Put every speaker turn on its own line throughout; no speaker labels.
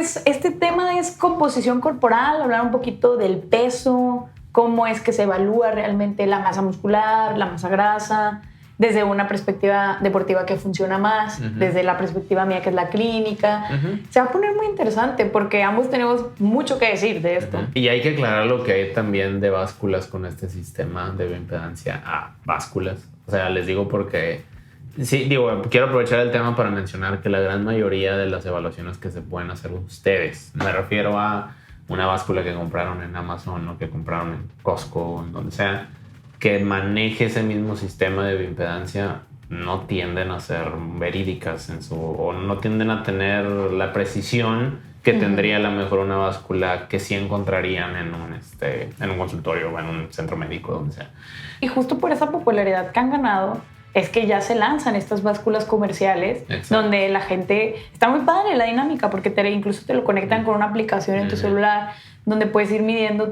Pues este tema es composición corporal, hablar un poquito del peso, cómo es que se evalúa realmente la masa muscular, la masa grasa, desde una perspectiva deportiva que funciona más, desde la perspectiva mía que es la clínica. Se va a poner muy interesante porque ambos tenemos mucho que decir de esto.
Y hay que aclarar lo que hay también de básculas con este sistema de bioimpedancia a básculas. O sea, les digo porque... Sí, digo, quiero aprovechar el tema para mencionar que la gran mayoría de las evaluaciones que se pueden hacer ustedes, me refiero a una báscula que compraron en Amazon o que compraron en Costco o en donde sea, que maneje ese mismo sistema de bioimpedancia, no tienden a ser verídicas o no tienden a tener la precisión que tendría a lo mejor una báscula que sí encontrarían en un consultorio o en un centro médico, donde sea.
Y justo por esa popularidad que han ganado, es que ya se lanzan estas básculas comerciales. Exacto. Donde la gente... Está muy padre la dinámica porque incluso te lo conectan con una aplicación en tu celular donde puedes ir midiendo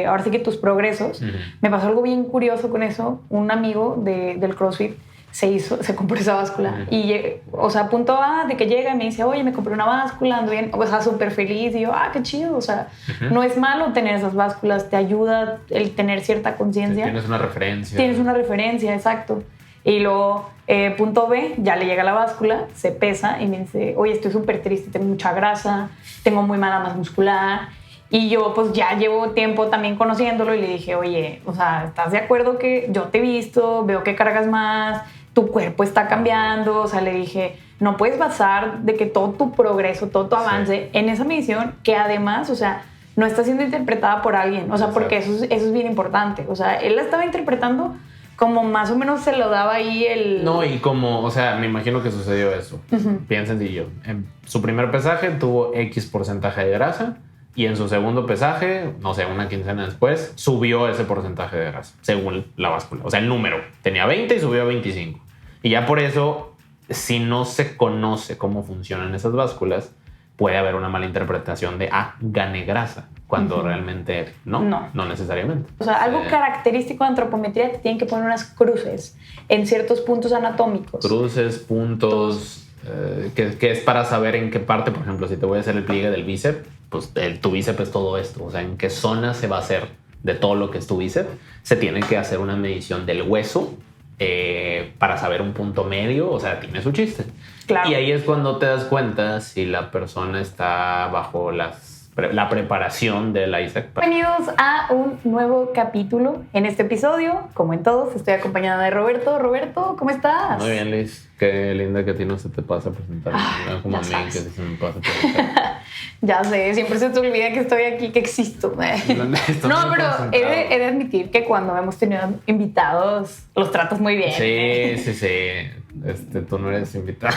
ahora sí que tus progresos. Me pasó algo bien curioso con eso. Un amigo del CrossFit se compró esa báscula y, o sea, a punto de que llega y me dice, oye, me compré una báscula, ando bien, o sea, súper feliz. Y yo, qué chido, o sea, no es malo tener esas básculas, te ayuda el tener cierta conciencia.
Sí, tienes una referencia.
Tienes una referencia, exacto. Y luego, punto B, ya le llega la báscula, se pesa y me dice, oye, estoy súper triste, tengo mucha grasa, tengo muy mala masa muscular. Y yo pues ya llevo tiempo también conociéndolo y le dije, oye, o sea, ¿estás de acuerdo que yo te he visto, veo que cargas más, tu cuerpo está cambiando? O sea, le dije, no puedes basar de que todo tu progreso, todo tu avance en esa medición que además, o sea, no está siendo interpretada por alguien. O sea, porque eso es bien importante. O sea, él la estaba interpretando como más o menos se lo daba ahí el...
No, y como, o sea, me imagino que sucedió eso. Bien sencillo. En su primer pesaje tuvo X porcentaje de grasa y en su segundo pesaje, no sé, una quincena después, subió ese porcentaje de grasa, según la báscula. O sea, el número. Tenía 20 y subió a 25. Y ya por eso, si no se conoce cómo funcionan esas básculas, puede haber una mala interpretación de, gané grasa. Cuando realmente no necesariamente.
O sea, algo característico de antropometría, te tienen que poner unas cruces en ciertos puntos anatómicos.
Cruces, puntos, que es para saber en qué parte, por ejemplo, si te voy a hacer el pliegue del bíceps, pues tu bíceps es todo esto. O sea, en qué zona se va a hacer de todo lo que es tu bíceps. Se tiene que hacer una medición del hueso para saber un punto medio. O sea, tiene su chiste.
Claro.
Y ahí es cuando te das cuenta si la persona está bajo la preparación del ISAC.
Bienvenidos a un nuevo capítulo. En este episodio, como en todos, estoy acompañada de Roberto. Roberto, ¿cómo estás?
Muy bien, Liz. Qué linda que a ti no se te pasa presentar. No como a mí, que sí se me pasa presentar.
Ya sé, siempre se te olvida que estoy aquí, que existo. No, pero he de admitir que cuando hemos tenido invitados, los tratas muy bien.
Sí. Tú no eres invitada.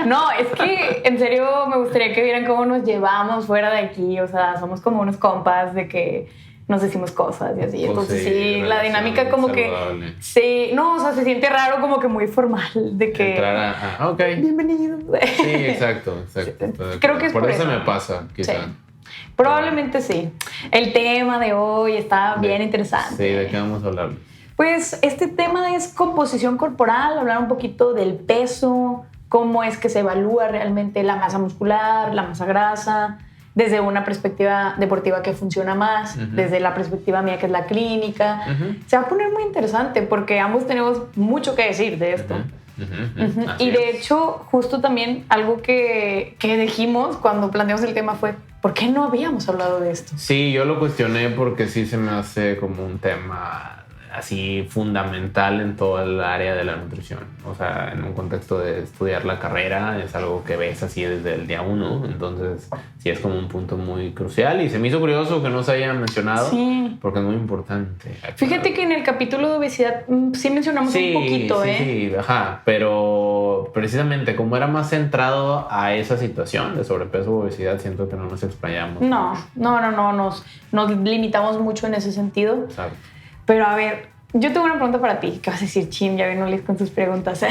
No, es que en serio me gustaría que vieran cómo nos llevamos fuera de aquí. O sea, somos como unos compas de que nos decimos cosas y así. Entonces sí, la dinámica como
saludable.
Que... Sí, no, o sea, se siente raro, como que muy formal. De que...
Entrar ok.
Bienvenido.
Sí, exacto.
Creo que es
por eso me pasa, quizá.
Sí. Probablemente sí. El tema de hoy está bien interesante.
Sí, ¿de qué vamos a hablar?
Pues este tema es composición corporal, hablar un poquito del peso, cómo es que se evalúa realmente la masa muscular, la masa grasa, desde una perspectiva deportiva que funciona más, desde la perspectiva mía que es la clínica. Se va a poner muy interesante porque ambos tenemos mucho que decir de esto. Y de hecho, justo también algo que dijimos cuando planteamos el tema fue, ¿por qué no habíamos hablado de esto?
Sí, yo lo cuestioné porque sí se me hace como un tema así fundamental en toda el área de la nutrición. O sea, en un contexto de estudiar la carrera es algo que ves así desde el día uno. Entonces sí es como un punto muy crucial y se me hizo curioso que no se haya mencionado.
Sí.
Porque es muy importante.
Fíjate que en el capítulo de obesidad sí mencionamos un poquito,
Sí, pero precisamente como era más centrado a esa situación de sobrepeso o obesidad, siento que no nos explayamos.
No, nos limitamos mucho en ese sentido.
Exacto.
Pero a ver, yo tengo una pregunta para ti. ¿Qué vas a decir, Chim? Ya vino Liz con sus preguntas.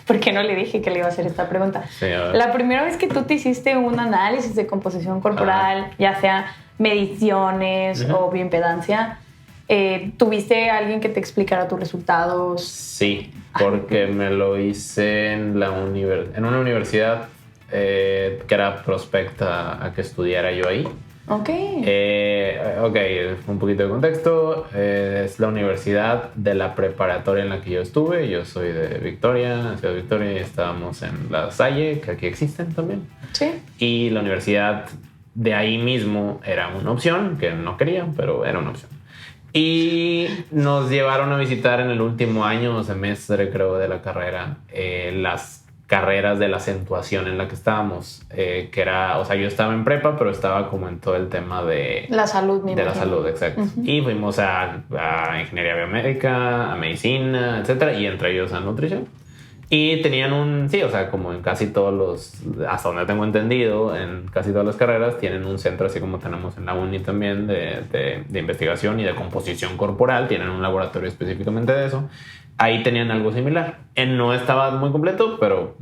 ¿Por qué no le dije que le iba a hacer esta pregunta?
Sí, a ver.
La primera vez que tú te hiciste un análisis de composición corporal, ya sea mediciones o bioimpedancia, ¿tuviste a alguien que te explicara tus resultados?
Sí, porque me lo hice en una universidad que era prospecta a que estudiara yo ahí.
Ok.
Ok, un poquito de contexto. Es la universidad de la preparatoria en la que yo estuve. Yo soy de Victoria, Ciudad de Victoria, y estábamos en La Salle, que aquí existen también.
Sí.
Y la universidad de ahí mismo era una opción, que no quería, pero era una opción. Y nos llevaron a visitar en el último año o semestre, creo, de la carrera, las carreras de la acentuación en la que estábamos, que era, o sea, yo estaba en prepa, pero estaba como en todo el tema de
la salud,
de la salud, exacto. Y fuimos a ingeniería biomédica, a medicina, etcétera, y entre ellos a nutrición. Y tenían sí, o sea, como en casi todos hasta donde tengo entendido, en casi todas las carreras tienen un centro, así como tenemos en la uni también, de investigación y de composición corporal, tienen un laboratorio específicamente de eso. Ahí tenían algo similar. No estaba muy completo, pero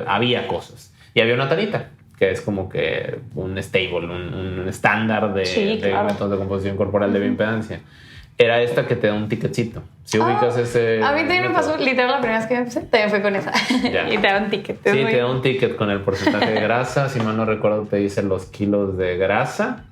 había cosas. Y había una tanita, que es como que un stable, un estándar de métodos de composición corporal de bioimpedancia. Era esta que te da un ticketcito. Si ubicas ese...
A mí también me pasó, literal, la primera vez que me empecé, también fue con esa. Y te da un ticket.
Sí, te da un ticket con el porcentaje de grasa. Si mal no recuerdo, te dice los kilos de grasa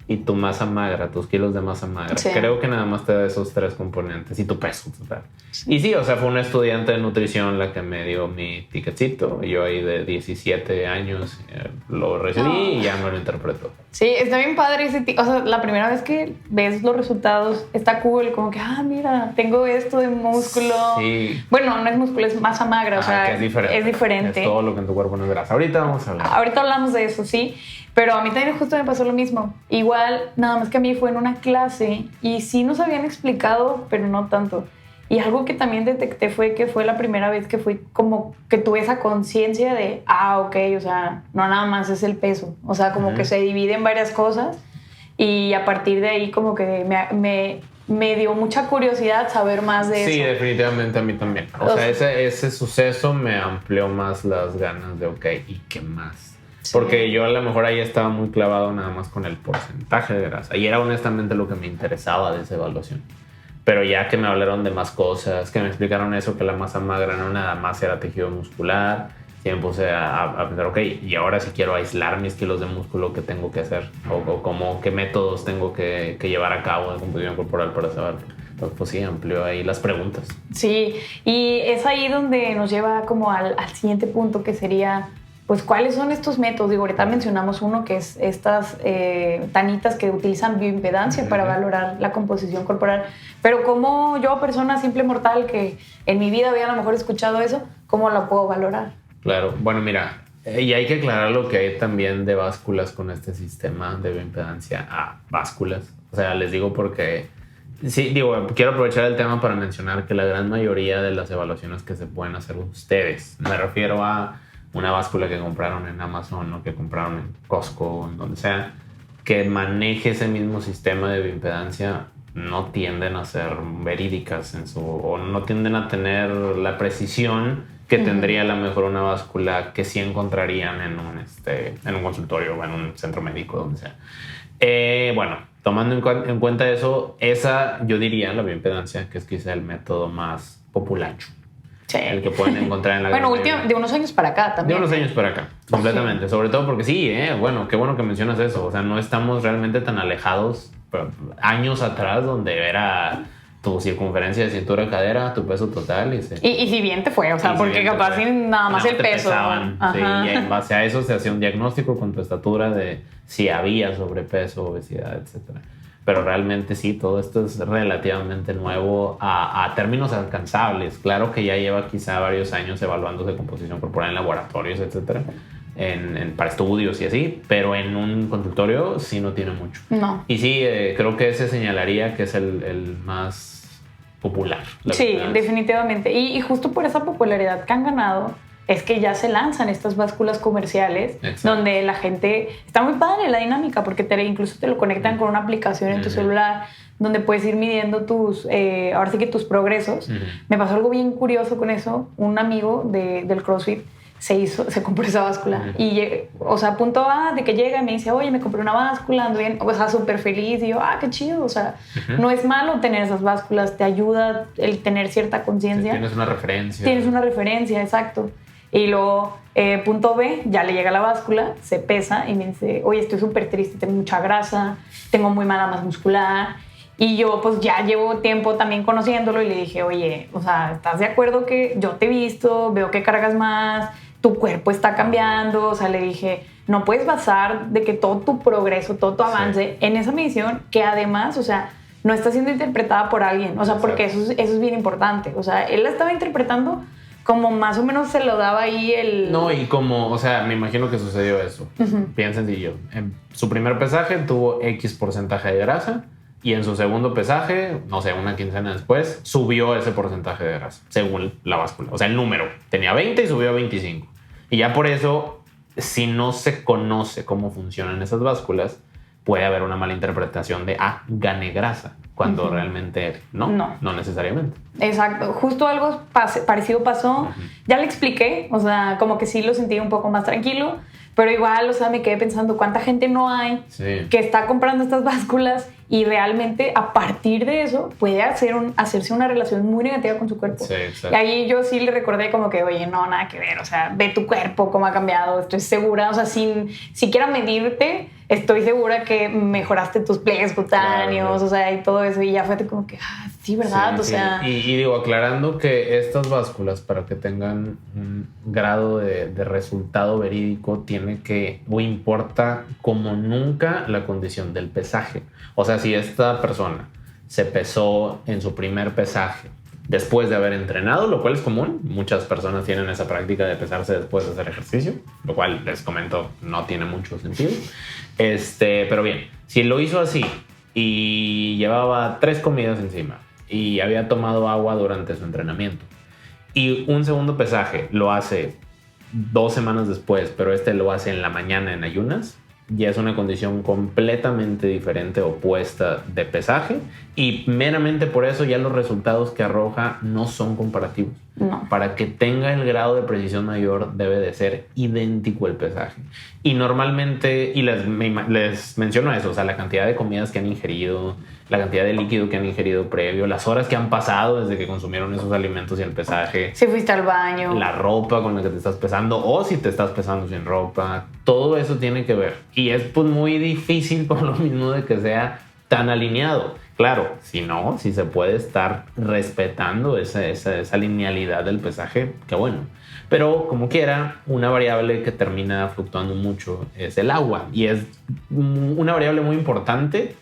y tu masa magra, tus kilos de masa magra. Sí. Creo que nada más te da esos 3 componentes y tu peso total. Sí. Y sí, o sea, fue una estudiante de nutrición la que me dio mi ticketcito. Y yo ahí de 17 años lo recibí y ya me lo interpretó.
Sí, está bien padre ese o sea, la primera vez que ves los resultados está cool, como que, mira, tengo esto de músculo. Sí. Bueno, no es músculo, es masa magra, o sea,
que es diferente.
Es diferente.
Es todo lo que en tu cuerpo no es grasa. Ahorita vamos a hablar.
Ahorita hablamos de eso, sí. Pero a mí también justo me pasó lo mismo. Igual, nada más que a mí fue en una clase y sí nos habían explicado, pero no tanto. Y algo que también detecté fue que fue la primera vez que fui como que tuve esa conciencia de, ok, o sea, no nada más es el peso. O sea, como que se divide en varias cosas y a partir de ahí como que me dio mucha curiosidad saber más de eso.
Sí, definitivamente a mí también. O sea, ese suceso me amplió más las ganas de, ok, ¿y qué más? Porque yo a lo mejor ahí estaba muy clavado nada más con el porcentaje de grasa. Y era honestamente lo que me interesaba de esa evaluación. Pero ya que me hablaron de más cosas, que me explicaron eso, que la masa magra no nada más era tejido muscular, y me puse a pensar, ok, y ahora si quiero aislar mis kilos de músculo, ¿qué tengo que hacer? O qué métodos tengo que llevar a cabo de composición corporal para saber. Entonces, pues sí, amplió ahí las preguntas.
Sí, y es ahí donde nos lleva como al siguiente punto, que sería... Pues, ¿cuáles son estos métodos? Digo, ahorita mencionamos uno que es estas tanitas que utilizan bioimpedancia para valorar la composición corporal. Pero como yo, persona simple mortal, que en mi vida había a lo mejor escuchado eso, ¿cómo lo puedo valorar?
Claro. Bueno, mira, y hay que aclarar lo que hay también de básculas con este sistema de bioimpedancia a básculas. O sea, les digo porque... Sí, digo, quiero aprovechar el tema para mencionar que la gran mayoría de las evaluaciones que se pueden hacer ustedes, me refiero a una báscula que compraron en Amazon o que compraron en Costco o en donde sea, que maneje ese mismo sistema de bioimpedancia, no tienden a ser verídicas o no tienden a tener la precisión que tendría a lo mejor una báscula que sí encontrarían en un consultorio o en un centro médico, donde sea. Bueno, tomando en cuenta eso, esa yo diría la bioimpedancia, que es quizá el método más populacho. Sí. El que pueden encontrar en la
bueno, de unos años para acá también.
De unos años para acá, completamente. Sí. Sobre todo porque sí, bueno, qué bueno que mencionas eso. O sea, no estamos realmente tan alejados, años atrás, donde era tu circunferencia de cintura cadera, tu peso total. Y
si bien te fue, o sea, porque capaz sin nada más el peso.
Pesaban, sí, y en base a eso se hacía un diagnóstico con tu estatura de si había sobrepeso, obesidad, etcétera. Pero realmente sí, todo esto es relativamente nuevo a términos alcanzables. Claro que ya lleva quizá varios años evaluándose composición corporal en laboratorios, etcétera, para estudios y así, pero en un consultorio sí no tiene mucho.
No.
Y sí, creo que ese señalaría que es el más popular.
Sí, definitivamente. Y justo por esa popularidad que han ganado, es que ya se lanzan estas básculas comerciales. Exacto. Donde la gente... Está muy padre la dinámica porque incluso te lo conectan con una aplicación en tu celular donde puedes ir midiendo ahora sí que tus progresos. Me pasó algo bien curioso con eso. Un amigo del CrossFit se compró esa báscula y, o sea, a punto de que llega y me dice, oye, me compré una báscula, ando bien, o sea, súper feliz, y yo, qué chido, o sea, no es malo tener esas básculas, te ayuda el tener cierta conciencia.
Sí, tienes una referencia.
Tienes una referencia, exacto. Y luego, punto B, ya le llega la báscula, se pesa y me dice, oye, estoy súper triste, tengo mucha grasa, tengo muy mala masa muscular. Y yo pues ya llevo tiempo también conociéndolo y le dije, oye, o sea, ¿estás de acuerdo que yo te he visto, veo que cargas más, tu cuerpo está cambiando? O sea, le dije, no puedes basar de que todo tu progreso, todo tu avance en esa medición que además, o sea, no está siendo interpretada por alguien. O sea, porque eso es bien importante. O sea, él la estaba interpretando como más o menos se lo daba ahí el...
No, y como, o sea, me imagino que sucedió eso. Bien sencillo. En su primer pesaje tuvo X porcentaje de grasa y en su segundo pesaje, no sé, una quincena después, subió ese porcentaje de grasa, según la báscula. O sea, el número. Tenía 20 y subió a 25. Y ya por eso, si no se conoce cómo funcionan esas básculas, puede haber una mala interpretación de, gané grasa, cuando realmente no necesariamente.
Exacto, justo algo parecido pasó. Ya le expliqué, o sea, como que sí lo sentí un poco más tranquilo, pero igual, o sea, me quedé pensando cuánta gente no hay que está comprando estas básculas y realmente a partir de eso puede hacerse una relación muy negativa con su cuerpo.
Sí, exacto.
Y ahí yo sí le recordé como que, oye, no, nada que ver, o sea, ve tu cuerpo, cómo ha cambiado, estoy segura, o sea, sin siquiera medirte, estoy segura que mejoraste tus pliegues cutáneos, claro, o sea, y todo eso, y ya fue como que, sí, ¿verdad? Sí, o sea...
Y digo, aclarando que estas básculas, para que tengan un grado de resultado verídico, tiene que, o importa como nunca la condición del pesaje. O sea, si esta persona se pesó en su primer pesaje después de haber entrenado, lo cual es común, muchas personas tienen esa práctica de pesarse después de hacer ejercicio, lo cual les comento no tiene mucho sentido. Pero bien, si lo hizo así y llevaba 3 comidas encima y había tomado agua durante su entrenamiento y un segundo pesaje lo hace 2 semanas después, pero lo hace en la mañana en ayunas, ya es una condición completamente diferente, opuesta de pesaje, y meramente por eso ya los resultados que arroja no son comparativos.
No.
Para que tenga el grado de precisión mayor debe de ser idéntico el pesaje. Y normalmente, y les menciono eso, o sea, la cantidad de comidas que han ingerido, la cantidad de líquido que han ingerido previo, las horas que han pasado desde que consumieron esos alimentos y el pesaje.
Si fuiste al baño.
La ropa con la que te estás pesando o si te estás pesando sin ropa. Todo eso tiene que ver. Y es pues muy difícil por lo mismo de que sea tan alineado. Claro, si se puede estar respetando esa linealidad del pesaje, qué bueno. Pero como quiera, una variable que termina fluctuando mucho es el agua. Y es una variable muy importante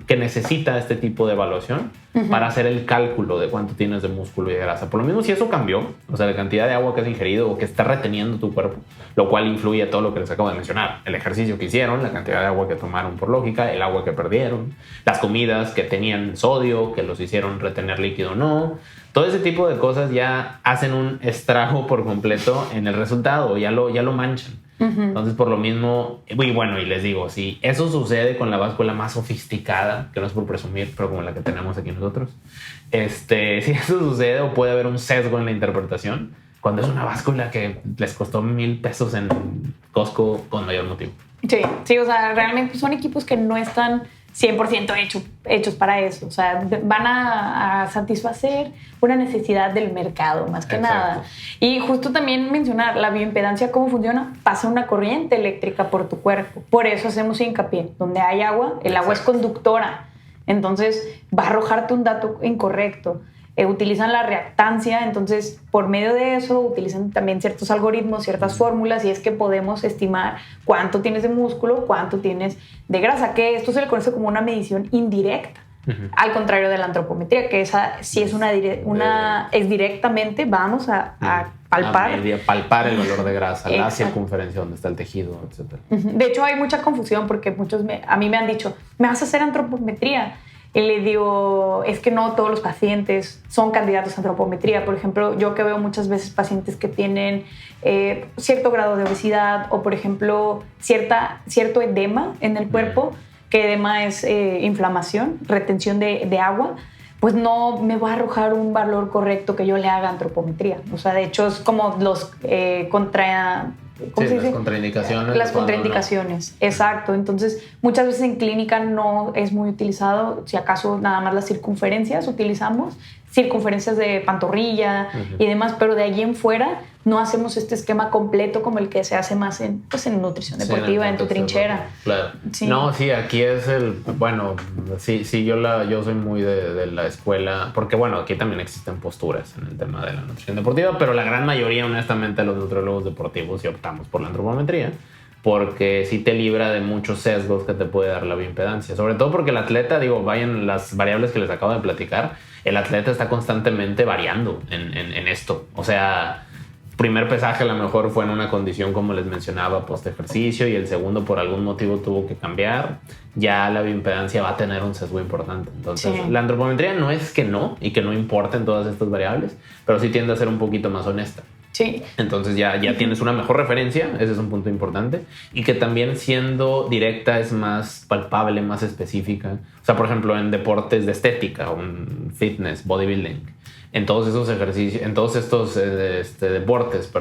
que necesita este tipo de evaluación para hacer el cálculo de cuánto tienes de músculo y de grasa. Por lo mismo, si eso cambió, o sea, la cantidad de agua que has ingerido o que está reteniendo tu cuerpo, lo cual influye a todo lo que les acabo de mencionar. El ejercicio que hicieron, la cantidad de agua que tomaron por lógica, el agua que perdieron, las comidas que tenían sodio, que los hicieron retener líquido o no. Todo ese tipo de cosas ya hacen un estrago por completo en el resultado, ya lo manchan. Entonces, por lo mismo, y bueno, y les digo, si eso sucede con la báscula más sofisticada, que no es por presumir, pero como la que tenemos aquí nosotros, si eso sucede o puede haber un sesgo en la interpretación, cuando es una báscula que les costó $1,000 en Costco, con mayor motivo.
Sí, o sea, realmente son equipos que no están 100% hechos para eso. O sea, van a satisfacer una necesidad del mercado, más que nada. Y justo también mencionar la bioimpedancia, cómo funciona. Pasa una corriente eléctrica por tu cuerpo. Por eso hacemos hincapié. Donde hay agua, el agua es conductora. Entonces, va a arrojarte un dato incorrecto. Utilizan la reactancia, entonces por medio de eso utilizan también ciertos algoritmos, ciertas fórmulas, y es que podemos estimar cuánto tienes de músculo, cuánto tienes de grasa, que esto se le conoce como una medición indirecta, al contrario de la antropometría, que esa sí es es directamente, vamos a palpar.
Palpar el valor de grasa, la circunferencia donde está el tejido, etc.
De hecho, hay mucha confusión porque a mí me han dicho, ¿me vas a hacer antropometría? Y le digo, es que no todos los pacientes son candidatos a antropometría. Por ejemplo, yo que veo muchas veces pacientes que tienen cierto grado de obesidad o, por ejemplo, cierto edema en el cuerpo, que edema es inflamación, retención de agua, pues no me va a arrojar un valor correcto que yo le haga antropometría. O sea, de hecho, es como los
las contraindicaciones.
Las contraindicaciones, exacto. Entonces, muchas veces en clínica no es muy utilizado, si acaso nada más las circunferencias utilizamos, circunferencias de pantorrilla y demás, pero de allí en fuera no hacemos este esquema completo como el que se hace más en nutrición deportiva, en tu trinchera.
Claro. Sí. No, sí, aquí es bueno, sí, yo soy muy de la escuela, porque bueno, aquí también existen posturas en el tema de la nutrición deportiva, pero la gran mayoría, honestamente, los nutriólogos deportivos sí optamos por la antropometría, porque sí te libra de muchos sesgos que te puede dar la bioimpedancia. Sobre todo porque el atleta, vayan las variables que les acabo de platicar, el atleta está constantemente variando en esto. O sea, primer pesaje a lo mejor fue en una condición como les mencionaba post ejercicio y el segundo por algún motivo tuvo que cambiar, ya la bioimpedancia va a tener un sesgo importante. Entonces la antropometría no es que no y que no importen todas estas variables, pero sí tiende a ser un poquito más honesta.
Sí.
Entonces ya tienes una mejor referencia, ese es un punto importante, y que también siendo directa es más palpable, más específica. O sea, por ejemplo, en deportes de estética, un fitness, bodybuilding, en todos esos ejercicios, en todos estos deportes,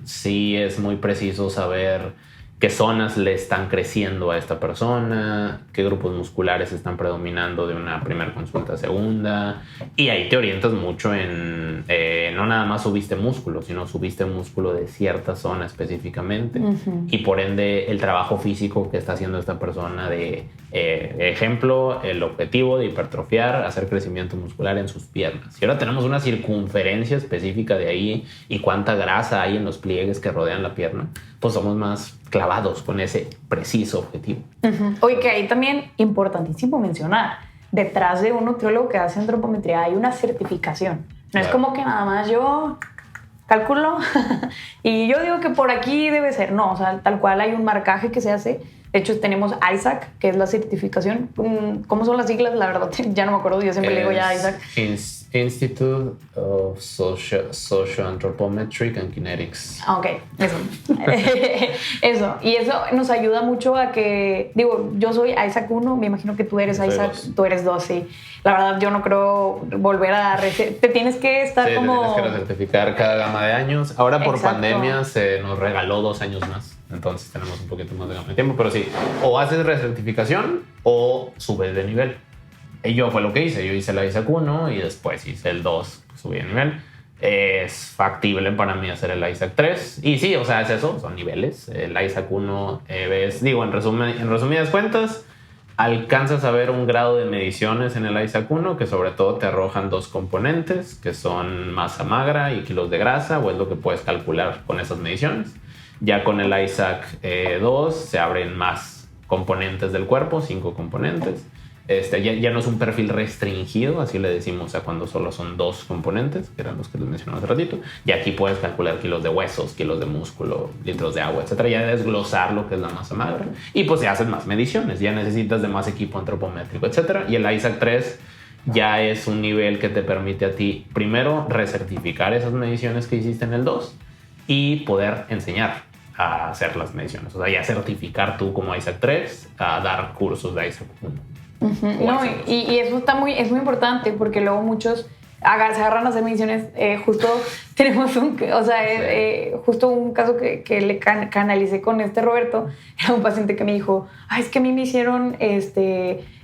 sí es muy preciso saber qué zonas le están creciendo a esta persona, qué grupos musculares están predominando de una primera consulta a segunda, y ahí te orientas mucho en no nada más subiste músculo, sino subiste músculo de cierta zona específicamente, y por ende el trabajo físico que está haciendo esta persona de ejemplo, el objetivo de hipertrofiar, hacer crecimiento muscular en sus piernas. Y ahora tenemos una circunferencia específica de ahí y cuánta grasa hay en los pliegues que rodean la pierna, pues somos más clavados con ese preciso objetivo.
Oye, que ahí también importantísimo mencionar, detrás de un nutriólogo que hace antropometría hay una certificación. No es como que nada más yo calculo y yo digo que por aquí debe ser. No, o sea, tal cual hay un marcaje que se hace. De hecho, tenemos ISAC, que es la certificación. ¿Cómo son las siglas? La verdad, ya no me acuerdo. Yo siempre le digo ya ISAC.
Institute of Socio-Anthropometric and Kinetics.
Ok, eso. Eso. Y eso nos ayuda mucho a que... Digo, yo soy ISAC 1, me imagino que tú eres ISAC, tú eres 2, sí. La verdad, yo no creo volver a... Te tienes que estar como...
Te tienes que recertificar cada gama de años. Ahora, por pandemia, se nos regaló 2 años más. Entonces tenemos un poquito más de gama de tiempo, pero sí, o haces recertificación o subes de nivel. Y yo fue lo que hice, yo hice la ISAC 1 y después hice el 2, subí de nivel. Es factible para mí hacer el ISAC 3. Y sí, o sea, es eso, son niveles. El ISAC 1 en resumidas cuentas, alcanzas a ver un grado de mediciones en el ISAC 1 que sobre todo te arrojan 2 componentes, que son masa magra y kilos de grasa, o es lo que puedes calcular con esas mediciones. Ya con el ISAC 2 se abren más componentes del cuerpo, 5 componentes. Ya no es un perfil restringido, así le decimos a cuando solo son 2 componentes, que eran los que les mencionaba hace ratito. Y aquí puedes calcular kilos de huesos, kilos de músculo, litros de agua, etc. Ya desglosar lo que es la masa magra. Y pues se hacen más mediciones, ya necesitas de más equipo antropométrico, etc. Y el ISAC 3 ya es un nivel que te permite a ti, primero, recertificar esas mediciones que hiciste en el 2 y poder enseñar a hacer las mediciones. O sea, ya certificar tú como ISAC 3 a dar cursos de ISAC 1.
No, y eso es muy importante porque luego muchos se agarran a hacer mediciones. Justo tenemos justo un caso que le canalicé con Roberto. Era un paciente que me dijo, es que a mí me hicieron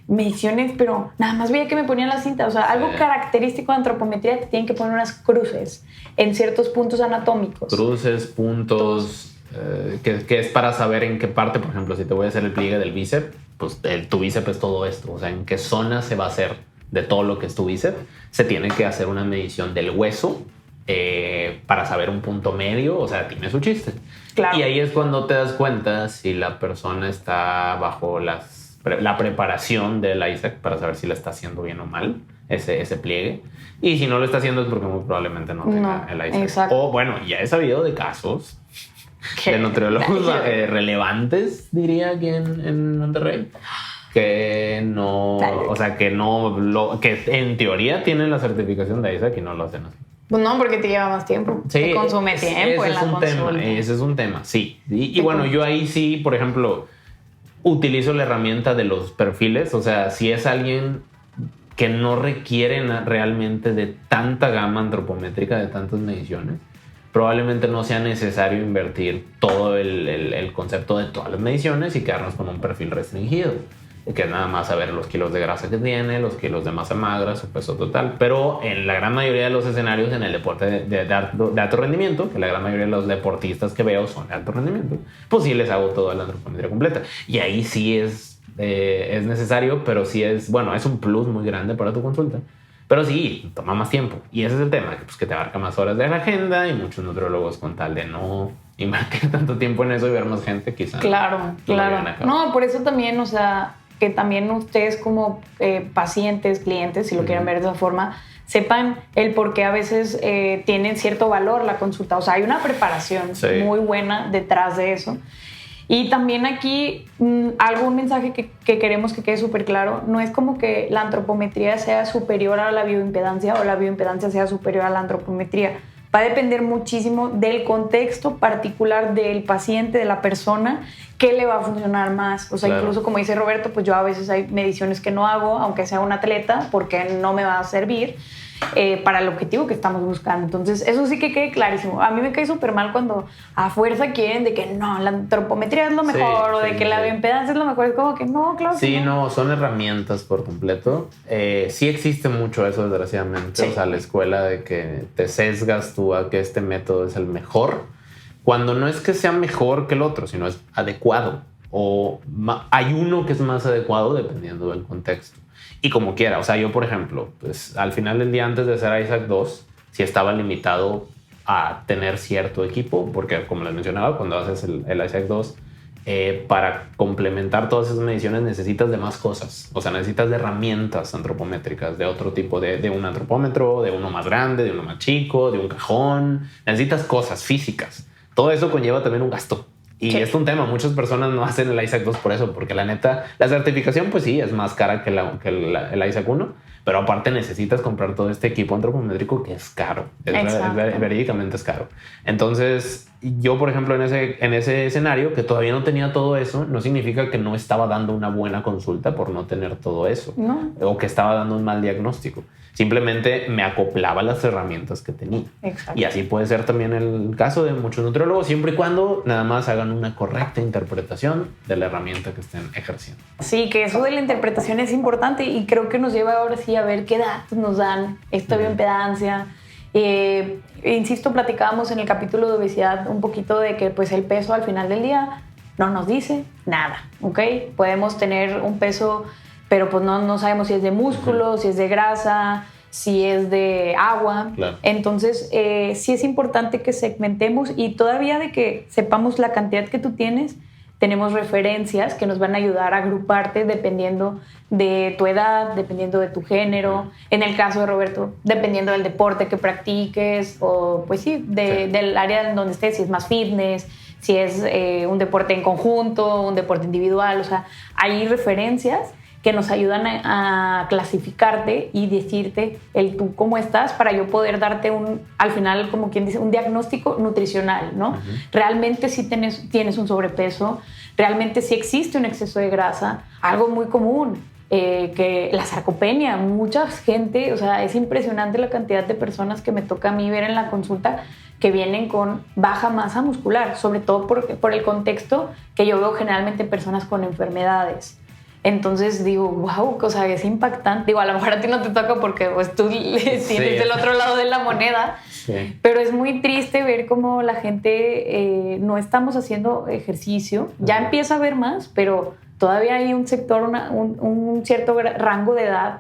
mediciones, pero nada más veía que me ponían la cinta. O sea, algo característico de antropometría, te tienen que poner unas cruces en ciertos puntos anatómicos.
Cruces, puntos... que es para saber en qué parte, por ejemplo, si te voy a hacer el pliegue del bíceps, pues tu bíceps es todo esto, o sea, en qué zona se va a hacer de todo lo que es tu bíceps. Se tiene que hacer una medición del hueso para saber un punto medio, o sea, tiene su chiste.
Claro.
Y ahí es cuando te das cuenta si la persona está bajo la preparación del ISAC para saber si la está haciendo bien o mal ese pliegue. Y si no lo está haciendo es porque muy probablemente no tenga el ISAC.
Exacto.
O bueno, ya he sabido de casos de nutriólogos relevantes, diría, aquí en Monterrey, que no, o sea, que en teoría tienen la certificación de ISAC y no lo hacen así.
Pues no, porque te lleva más tiempo.
Sí,
te consume tiempo en la consulta.
Ese es un tema, sí. Y bueno, yo ahí sí, por ejemplo, utilizo la herramienta de los perfiles. O sea, si es alguien que no requiere realmente de tanta gama antropométrica, de tantas mediciones, probablemente no sea necesario invertir todo el concepto de todas las mediciones y quedarnos con un perfil restringido. que es nada más saber los kilos de grasa que tiene, los kilos de masa magra, su peso total. Pero en la gran mayoría de los escenarios en el deporte de alto rendimiento, que la gran mayoría de los deportistas que veo son de alto rendimiento, pues sí les hago toda la antropometría completa. Y ahí sí es necesario, pero sí es un plus muy grande para tu consulta. Pero sí, toma más tiempo. Y ese es el tema, que te abarca más horas de la agenda y muchos nutriólogos con tal de no invertir tanto tiempo en eso y ver más gente, quizás.
Claro. No, por eso también, o sea, que también ustedes como pacientes, clientes, si lo quieren ver de esa forma, sepan el por qué a veces tienen cierto valor la consulta. O sea, hay una preparación muy buena detrás de eso. Y también aquí algún mensaje que queremos que quede súper claro, no es como que la antropometría sea superior a la bioimpedancia o la bioimpedancia sea superior a la antropometría. Va a depender muchísimo del contexto particular del paciente, de la persona, qué le va a funcionar más. O sea, claro. Incluso como dice Roberto, pues yo a veces hay mediciones que no hago, aunque sea un atleta, porque no me va a servir para el objetivo que estamos buscando. Entonces, eso sí que quede clarísimo. A mí me cae súper mal cuando a fuerza quieren de que no, la antropometría es lo mejor o de que la bioimpedancia es lo mejor. Es como que no, claro.
Sí, no, son herramientas por completo. Sí existe mucho eso, desgraciadamente. Sí. O sea, la escuela de que te sesgas tú a que este método es el mejor, cuando no es que sea mejor que el otro, sino es adecuado. O hay uno que es más adecuado dependiendo del contexto. Y como quiera, o sea, yo por ejemplo, pues al final del día antes de hacer Isaac 2, sí estaba limitado a tener cierto equipo, porque como les mencionaba, cuando haces el Isaac 2, para complementar todas esas mediciones necesitas de más cosas. O sea, necesitas de herramientas antropométricas, de otro tipo, de un antropómetro, de uno más grande, de uno más chico, de un cajón. Necesitas cosas físicas. Todo eso conlleva también un gasto. Y sí. Es un tema, muchas personas no hacen el Isaac 2 por eso, porque la neta, la certificación pues sí, es más cara que el Isaac 1, pero aparte necesitas comprar todo este equipo antropométrico que es caro, verídicamente es caro. Entonces yo, por ejemplo, en ese escenario que todavía no tenía todo eso, no significa que no estaba dando una buena consulta por no tener todo eso, no. O que estaba dando un mal diagnóstico. Simplemente me acoplaba las herramientas que tenía. Exacto. Y así puede ser también el caso de muchos nutriólogos, siempre y cuando nada más hagan una correcta interpretación de la herramienta que estén ejerciendo.
Sí, que eso de la interpretación es importante y creo que nos lleva ahora sí a ver qué datos nos dan esta bioimpedancia. Insisto, platicábamos en el capítulo de obesidad un poquito de que pues el peso al final del día no nos dice nada, ¿ok? Podemos tener un peso, pero pues no sabemos si es de músculo, si es de grasa, si es de agua. Claro. Entonces, sí es importante que segmentemos y todavía de que sepamos la cantidad que tú tienes, tenemos referencias que nos van a ayudar a agruparte dependiendo de tu edad, dependiendo de tu género. En el caso de Roberto, dependiendo del deporte que practiques o, pues sí, del área en donde estés, si es más fitness, si es un deporte en conjunto, un deporte individual. O sea, hay referencias que nos ayudan a clasificarte y decirte el tú cómo estás para yo poder darte al final, como quien dice, un diagnóstico nutricional, ¿no? Uh-huh. Realmente sí tienes un sobrepeso, realmente sí existe un exceso de grasa, algo muy común, que la sarcopenia, mucha gente, o sea, es impresionante la cantidad de personas que me toca a mí ver en la consulta que vienen con baja masa muscular, sobre todo por el contexto que yo veo generalmente en personas con enfermedades. Entonces digo, wow, o sea, es impactante. Digo, a lo mejor a ti no te toca porque pues, tú tienes del otro lado de la moneda. Sí. Pero es muy triste ver cómo la gente no estamos haciendo ejercicio. Ya empieza a haber más, pero todavía hay un sector, un cierto rango de edad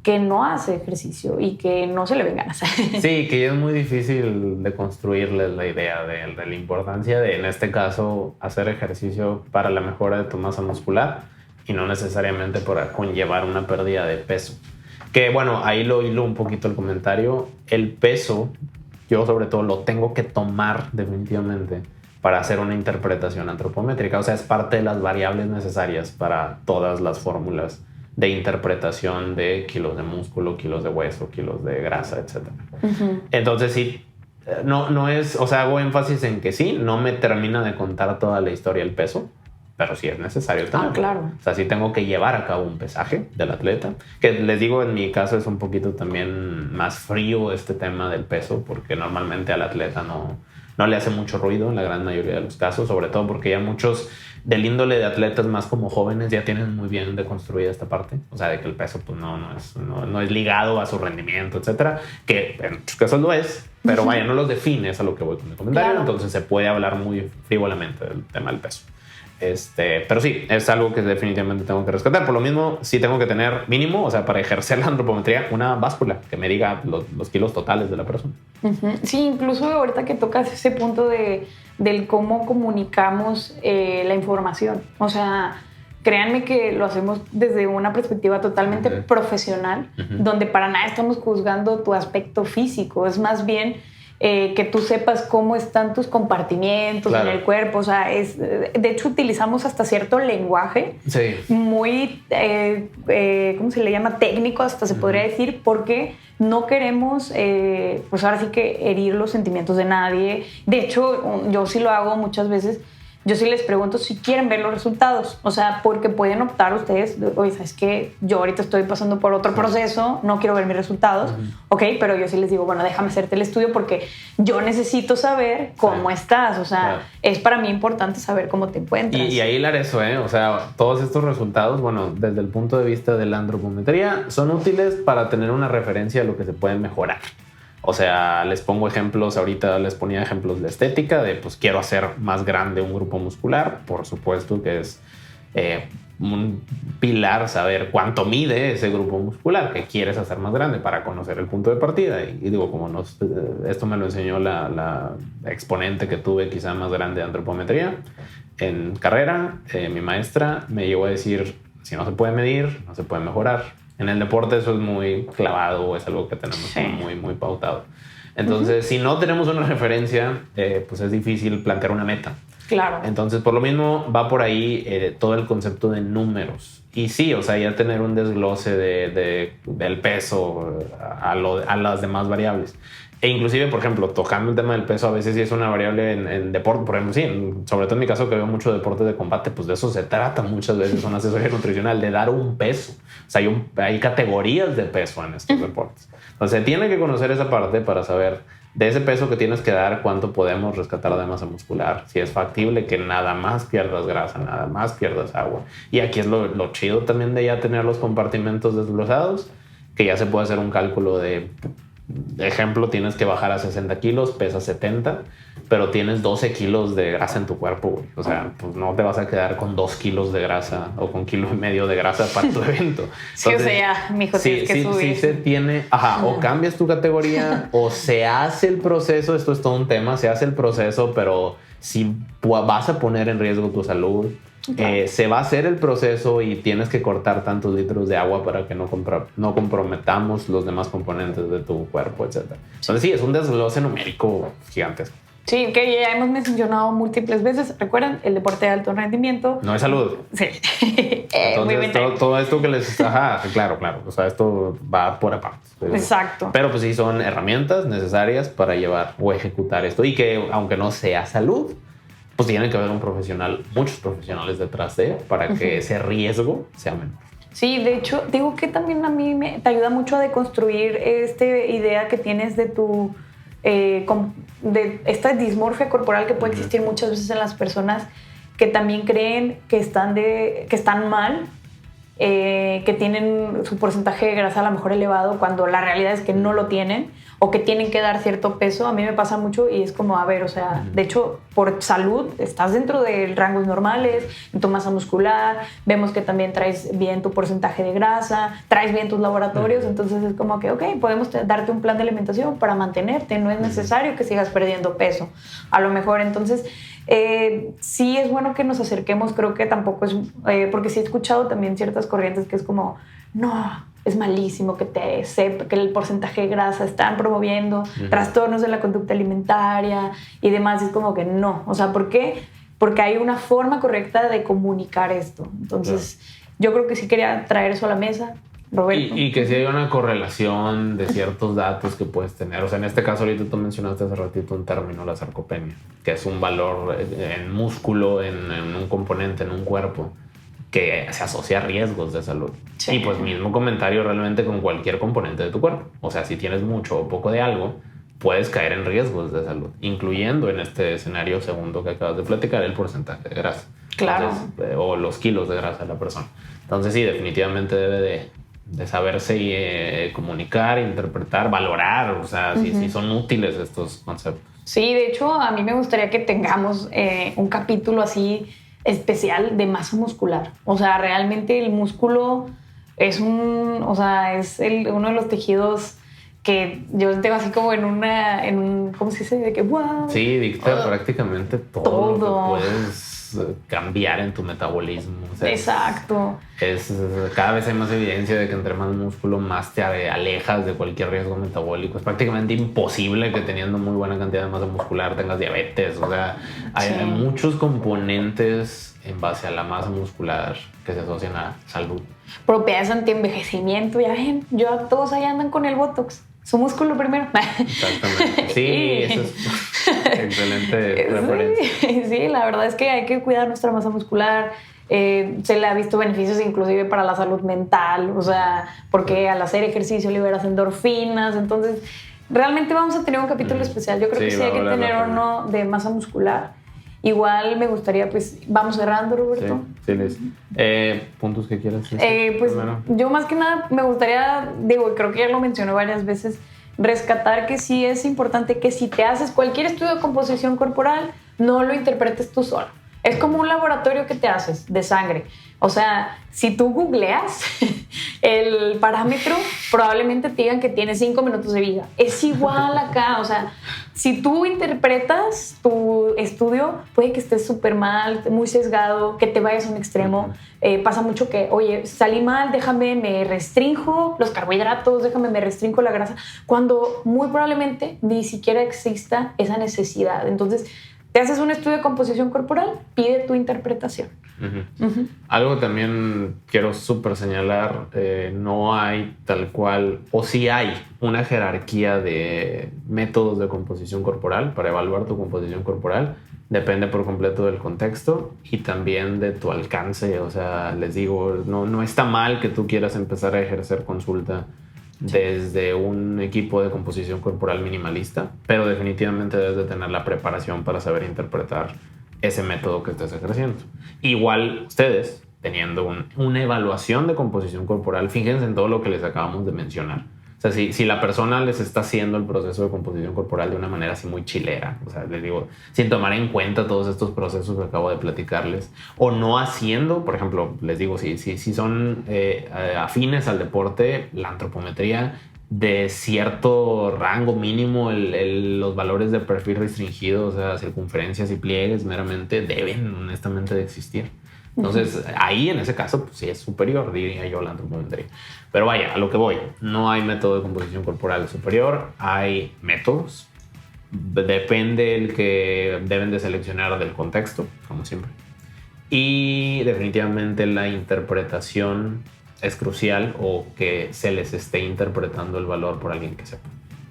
que no hace ejercicio y que no se le ven ganas.
Sí, que es muy difícil de construirles la idea de la importancia de, en este caso, hacer ejercicio para la mejora de tu masa muscular y no necesariamente para conllevar una pérdida de peso. Que bueno, ahí lo hilo un poquito el comentario. El peso, yo sobre todo lo tengo que tomar definitivamente para hacer una interpretación antropométrica. O sea, es parte de las variables necesarias para todas las fórmulas de interpretación de kilos de músculo, kilos de hueso, kilos de grasa, etc. Uh-huh. Entonces sí, no es, o sea, hago énfasis en que sí, no me termina de contar toda la historia del peso, pero sí es necesario también.
Claro.
O sea, sí tengo que llevar a cabo un pesaje del atleta, que les digo, en mi caso es un poquito también más frío este tema del peso, porque normalmente al atleta no le hace mucho ruido en la gran mayoría de los casos, sobre todo porque ya muchos del índole de atletas más como jóvenes ya tienen muy bien deconstruida esta parte. O sea, de que el peso pues no es ligado a su rendimiento, etcétera. Que en muchos casos lo es, pero vaya, no los define, es a lo que voy con el comentario. Claro. Entonces se puede hablar muy frívolamente del tema del peso. Pero sí, es algo que definitivamente tengo que rescatar. Por lo mismo, sí tengo que tener mínimo, o sea, para ejercer la antropometría, una báscula que me diga los kilos totales de la persona.
Sí, incluso ahorita que tocas ese punto del cómo comunicamos la información. O sea, créanme que lo hacemos desde una perspectiva totalmente profesional, donde para nada estamos juzgando tu aspecto físico. Es más bien que tú sepas cómo están tus compartimientos en el cuerpo. O sea, de hecho utilizamos hasta cierto lenguaje muy, ¿cómo se le llama? Técnico, hasta se podría decir, porque no queremos, pues ahora sí que herir los sentimientos de nadie. De hecho, yo sí lo hago muchas veces. Yo sí les pregunto si quieren ver los resultados. O sea, porque pueden optar ustedes, oye, ¿sabes qué? Yo ahorita estoy pasando por otro proceso, no quiero ver mis resultados. Ok, pero yo sí les digo, bueno, déjame hacerte el estudio porque yo necesito saber cómo estás. O sea, es para mí importante saber cómo te encuentras.
Y ahí hilar eso, O sea, todos estos resultados, bueno, desde el punto de vista de la antropometría, son útiles para tener una referencia a lo que se puede mejorar. O sea, les pongo ejemplos, ahorita les ponía ejemplos de estética, de pues quiero hacer más grande un grupo muscular, por supuesto que es un pilar saber cuánto mide ese grupo muscular que quieres hacer más grande para conocer el punto de partida. Y digo, como esto me lo enseñó la exponente que tuve quizá más grande de antropometría en carrera, mi maestra me llegó a decir, si no se puede medir, no se puede mejorar. En el deporte eso es muy clavado, es algo que tenemos muy, muy pautado. Entonces, si no tenemos una referencia, pues es difícil plantear una meta.
Claro.
Entonces, por lo mismo, va por ahí todo el concepto de números. Y sí, o sea, ya tener un desglose del peso a las demás variables. E inclusive, por ejemplo, tocando el tema del peso, a veces sí es una variable en deporte. Por ejemplo, sí, sobre todo en mi caso que veo mucho deporte de combate, pues de eso se trata muchas veces una asesoría nutricional, de dar un peso. O sea, hay categorías de peso en estos deportes. Entonces, tiene que conocer esa parte para saber de ese peso que tienes que dar, cuánto podemos rescatar de masa muscular, si es factible que nada más pierdas grasa, nada más pierdas agua. Y aquí es lo chido también de ya tener los compartimentos desglosados, que ya se puede hacer un cálculo de ejemplo, tienes que bajar a 60 kilos, pesas 70, pero tienes 12 kilos de grasa en tu cuerpo, güey. O sea, pues no te vas a quedar con 2 kilos de grasa o con 1,5 kilos de grasa para tu evento. Entonces,
sí, o sea, ya, mijo, tienes que subir.
Sí se tiene, o cambias tu categoría o se hace el proceso, esto es todo un tema, se hace el proceso, pero si vas a poner en riesgo tu salud, se va a hacer el proceso y tienes que cortar tantos litros de agua para que no comprometamos los demás componentes de tu cuerpo, etc. Entonces sí, es un desglose numérico gigantesco.
Sí, que ya hemos mencionado múltiples veces. ¿Recuerdan? El deporte de alto rendimiento.
No es salud.
Sí.
Entonces, todo esto que les... Ajá, claro. O sea, esto va por aparte.
Exacto.
Pero pues sí son herramientas necesarias para llevar o ejecutar esto. Y que aunque no sea salud, pues tiene que haber un profesional, muchos profesionales detrás de para que ese riesgo sea menor.
Sí, de hecho, digo que también a mí te ayuda mucho a deconstruir esta idea que tienes de de esta dismorfia corporal que puede existir muchas veces en las personas que también creen que están mal, que tienen su porcentaje de grasa a lo mejor elevado, cuando la realidad es que no lo tienen, o que tienen que dar cierto peso. A mí me pasa mucho y es como, a ver, o sea, de hecho, por salud estás dentro de rangos normales, en tu masa muscular, vemos que también traes bien tu porcentaje de grasa, traes bien tus laboratorios, entonces es como que, ok, podemos darte un plan de alimentación para mantenerte, no es necesario que sigas perdiendo peso. A lo mejor, entonces, sí es bueno que nos acerquemos, creo que tampoco es, porque sí he escuchado también ciertas corrientes que es como, no, es malísimo que el porcentaje de grasa están promoviendo trastornos de la conducta alimentaria y demás. Es como que no. O sea, ¿por qué? Porque hay una forma correcta de comunicar esto. Entonces, yo creo que sí quería traer eso a la mesa, Roberto.
Y que sí hay una correlación de ciertos datos que puedes tener. O sea, en este caso, ahorita tú mencionaste hace ratito un término, la sarcopenia, que es un valor en músculo, en un componente, en un cuerpo, que se asocia a riesgos de salud. Sí. Y pues mismo comentario realmente con cualquier componente de tu cuerpo. O sea, si tienes mucho o poco de algo, puedes caer en riesgos de salud, incluyendo en este escenario segundo que acabas de platicar, el porcentaje de grasa.
Claro.
Entonces, o los kilos de grasa de la persona. Entonces sí, definitivamente debe de saberse comunicar, interpretar, valorar, o sea, si son útiles estos conceptos.
Sí, de hecho, a mí me gustaría que tengamos un capítulo así especial de masa muscular. O sea, realmente el músculo es uno de los tejidos que yo tengo así como en un ¿cómo se dice? De que wow.
Sí, dicta prácticamente todo lo que puedes cambiar en tu metabolismo. O sea,
exacto.
Cada vez hay más evidencia de que entre más músculo, más te alejas de cualquier riesgo metabólico. Es prácticamente imposible que teniendo muy buena cantidad de masa muscular tengas diabetes. O sea, hay muchos componentes en base a la masa muscular que se asocian a salud.
Propiedades anti-envejecimiento, ya ven, todos ahí andan con el Botox. Su músculo primero.
Exactamente. Sí, eso es excelente referencia.
Sí, la verdad es que hay que cuidar nuestra masa muscular. Se le ha visto beneficios inclusive para la salud mental, o sea, porque al hacer ejercicio liberas endorfinas. Entonces, realmente vamos a tener un capítulo especial. Yo creo que sí hay que tener uno de masa muscular. Igual me gustaría, pues, vamos cerrando, Roberto.
Sí, Liz. ¿Puntos que quieras decir?
Pues primero. Yo más que nada me gustaría, creo que ya lo mencioné varias veces, rescatar que sí es importante que si te haces cualquier estudio de composición corporal, no lo interpretes tú solo. Es como un laboratorio que te haces de sangre. O sea, si tú googleas el parámetro, probablemente te digan que tienes 5 minutos de vida. Es igual acá. O sea, si tú interpretas tu estudio, puede que estés súper mal, muy sesgado, que te vayas a un extremo. Pasa mucho que, oye, salí mal, me restrinjo los carbohidratos, me restringo la grasa, cuando muy probablemente ni siquiera exista esa necesidad. Entonces, te haces un estudio de composición corporal, pide tu interpretación.
Algo también quiero súper señalar, no hay tal cual, o sí hay una jerarquía de métodos de composición corporal para evaluar tu composición corporal. Depende por completo del contexto y también de tu alcance. O sea, les digo, no está mal que tú quieras empezar a ejercer consulta desde un equipo de composición corporal minimalista, pero definitivamente debes de tener la preparación para saber interpretar ese método que estés ejerciendo. Igual ustedes, teniendo una evaluación de composición corporal, fíjense en todo lo que les acabamos de mencionar. O sea, si la persona les está haciendo el proceso de composición corporal de una manera así muy chilera, o sea, les digo, sin tomar en cuenta todos estos procesos que acabo de platicarles, o no haciendo, por ejemplo, les digo, si son afines al deporte, la antropometría de cierto rango mínimo, los valores de perfil restringido, o sea, circunferencias y pliegues meramente deben honestamente de existir. Entonces, ahí en ese caso, pues sí es superior, diría yo, la antropometría. Pero vaya, a lo que voy, no hay método de composición corporal superior, hay métodos. Depende el que deben de seleccionar del contexto, como siempre. Y definitivamente la interpretación es crucial, o que se les esté interpretando el valor por alguien que sepa.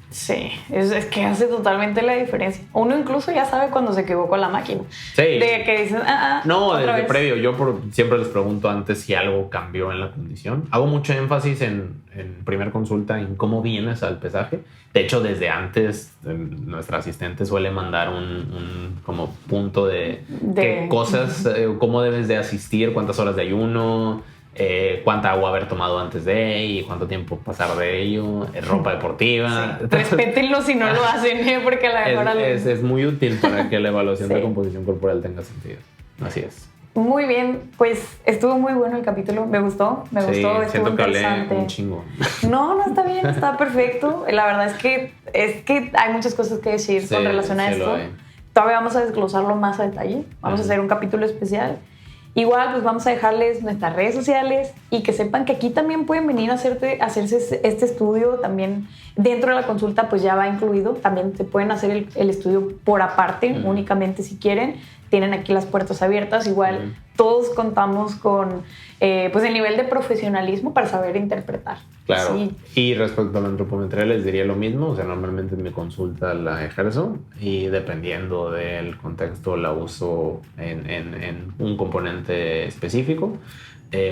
Sí, es que hace totalmente la diferencia. Uno incluso ya sabe cuando se equivocó la máquina.
Sí.
De que dices,
no, desde previo. Yo siempre les pregunto antes si algo cambió en la condición. Hago mucho énfasis en primer consulta en cómo vienes al pesaje. De hecho, desde antes, nuestra asistente suele mandar un como punto de qué cosas, cómo debes de asistir, cuántas horas de ayuno, cuánta agua haber tomado antes de y cuánto tiempo pasar de ello, ropa deportiva.
Sí. Respétenlo si no lo hacen, porque a la mejor
es muy útil para que la evaluación de composición corporal tenga sentido. Así es.
Muy bien, pues estuvo muy bueno el capítulo, me gustó, estuvo interesante.
Un chingo.
No, está bien, está perfecto. La verdad es que hay muchas cosas que decir con relación a esto. Todavía vamos a desglosarlo más a detalle, vamos a hacer un capítulo especial. Igual, pues vamos a dejarles nuestras redes sociales y que sepan que aquí también pueden venir a hacerse este estudio. También dentro de la consulta pues ya va incluido. También se pueden hacer el estudio por aparte, únicamente si quieren. tienen aquí las puertas abiertas. Igual todos contamos con pues el nivel de profesionalismo para saber interpretar.
Claro.
Sí.
Y respecto a la antropometría les diría lo mismo. O sea, normalmente en mi consulta la ejerzo y dependiendo del contexto la uso en un componente específico.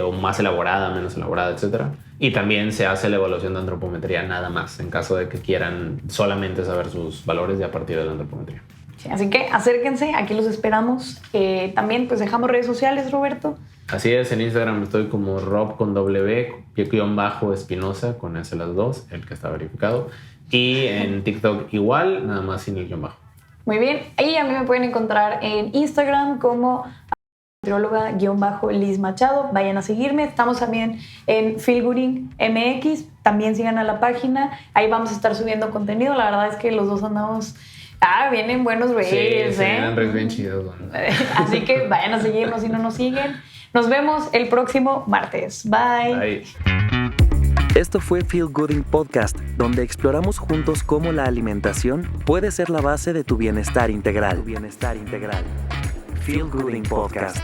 O más elaborada, menos elaborada, etcétera. Y también se hace la evaluación de antropometría nada más, en caso de que quieran solamente saber sus valores ya a partir de la antropometría.
Sí, así que acérquense, aquí los esperamos. También pues dejamos redes sociales, Roberto.
Así es, en Instagram estoy como Rob con W_Espinosa, con S las dos, el que está verificado. Y en TikTok igual, nada más sin el guión bajo.
Muy bien, y a mí me pueden encontrar en Instagram como nutrióloga_Liz Machado. Vayan a seguirme. Estamos también en Feelgooding MX. También sigan a la página. Ahí vamos a estar subiendo contenido. La verdad es que los dos andamos... vienen buenos reels,
sí, vienen reels bien chidos. Bueno.
Así que vayan a seguirnos si no nos siguen. Nos vemos el próximo martes. Bye.
Bye.
Esto fue Feel Gooding Podcast, donde exploramos juntos cómo la alimentación puede ser la base de tu bienestar integral. Feel Gooding Podcast.